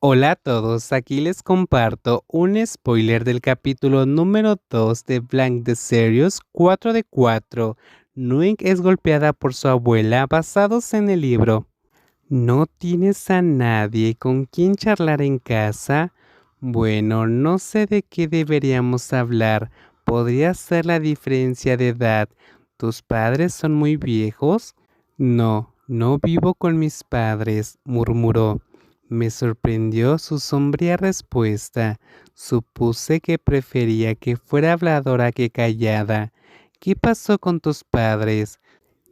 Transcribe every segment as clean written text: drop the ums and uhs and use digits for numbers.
Hola a todos, aquí les comparto un spoiler del capítulo número 2 de Blank the Series 4 de 4. Nwing es golpeada por su abuela basados en el libro. ¿No tienes a nadie con quien charlar en casa? Bueno, no sé de qué deberíamos hablar. Podría ser la diferencia de edad. ¿Tus padres son muy viejos? No, no vivo con mis padres, murmuró. Me sorprendió su sombría respuesta. Supuse que prefería que fuera habladora que callada. ¿Qué pasó con tus padres?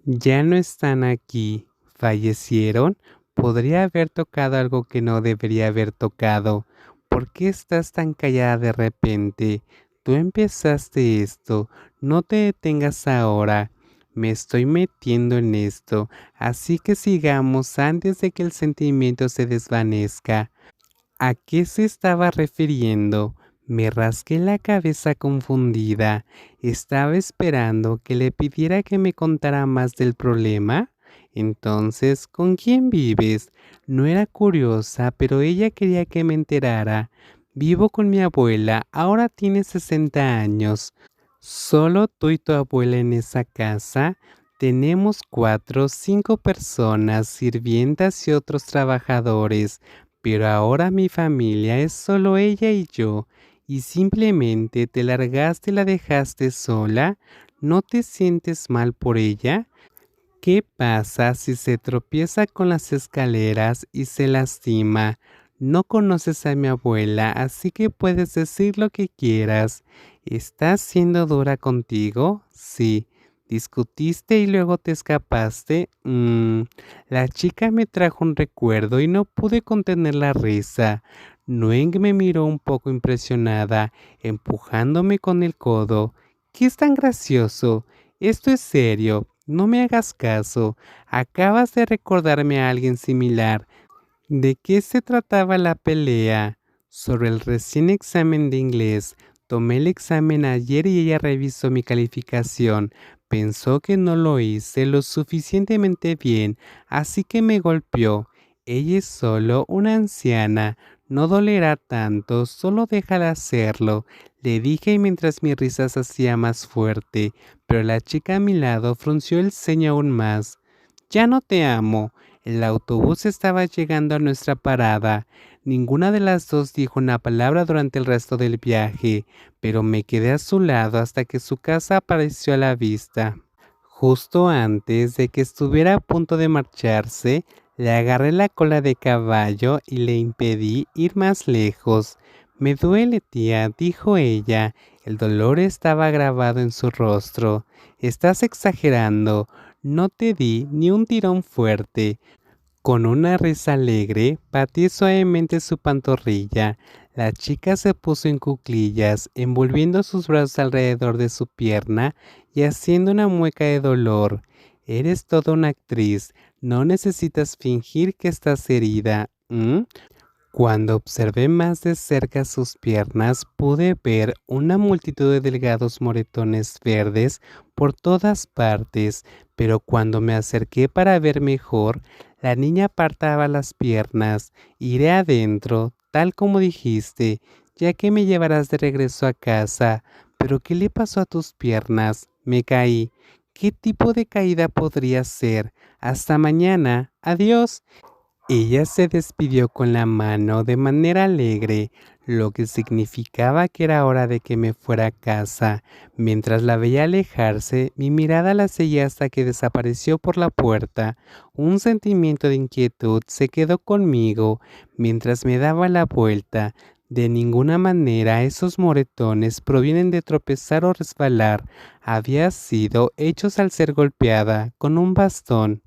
Ya no están aquí. ¿Fallecieron? Podría haber tocado algo que no debería haber tocado. ¿Por qué estás tan callada de repente? Tú empezaste esto. No te detengas ahora. Me estoy metiendo en esto, así que sigamos antes de que el sentimiento se desvanezca. ¿A qué se estaba refiriendo? Me rasqué la cabeza confundida. ¿Estaba esperando que le pidiera que me contara más del problema? Entonces, ¿con quién vives? No era curiosa, pero ella quería que me enterara. Vivo con mi abuela, ahora tiene 60 años. ¿Solo tú y tu abuela en esa casa? Tenemos 4 o 5 personas, sirvientas y otros trabajadores, pero ahora mi familia es solo ella y yo, y simplemente te largaste y la dejaste sola. ¿No te sientes mal por ella? ¿Qué pasa si se tropieza con las escaleras y se lastima? No conoces a mi abuela, así que puedes decir lo que quieras. ¿Estás siendo dura contigo? Sí. ¿Discutiste y luego te escapaste? La chica me trajo un recuerdo y no pude contener la risa. Nguyen me miró un poco impresionada, empujándome con el codo. ¿Qué es tan gracioso? Esto es serio. No me hagas caso. Acabas de recordarme a alguien similar. ¿De qué se trataba la pelea? Sobre el recién examen de inglés. Tomé el examen ayer y ella revisó mi calificación. Pensó que no lo hice lo suficientemente bien, así que me golpeó. Ella es solo una anciana. No dolerá tanto, solo déjala hacerlo, le dije mientras mi risa se hacía más fuerte, pero la chica a mi lado frunció el ceño aún más. Ya no te amo. El autobús estaba llegando a nuestra parada. Ninguna de las dos dijo una palabra durante el resto del viaje, pero me quedé a su lado hasta que su casa apareció a la vista. Justo antes de que estuviera a punto de marcharse, le agarré la cola de caballo y le impedí ir más lejos. Me duele, tía, dijo ella. El dolor estaba grabado en su rostro. Estás exagerando. No te di ni un tirón fuerte. Con una risa alegre, pateé suavemente su pantorrilla. La chica se puso en cuclillas, envolviendo sus brazos alrededor de su pierna y haciendo una mueca de dolor. Eres toda una actriz, no necesitas fingir que estás herida. Cuando observé más de cerca sus piernas, pude ver una multitud de delgados moretones verdes por todas partes, pero cuando me acerqué para ver mejor, la niña apartaba las piernas. Iré adentro, tal como dijiste, ya que me llevarás de regreso a casa. ¿Pero qué le pasó a tus piernas? Me caí. ¿Qué tipo de caída podría ser? Hasta mañana. Adiós. Ella se despidió con la mano de manera alegre, lo que significaba que era hora de que me fuera a casa. Mientras la veía alejarse, mi mirada la seguía hasta que desapareció por la puerta. Un sentimiento de inquietud se quedó conmigo mientras me daba la vuelta. De ninguna manera esos moretones provienen de tropezar o resbalar. Había sido hechos al ser golpeada con un bastón.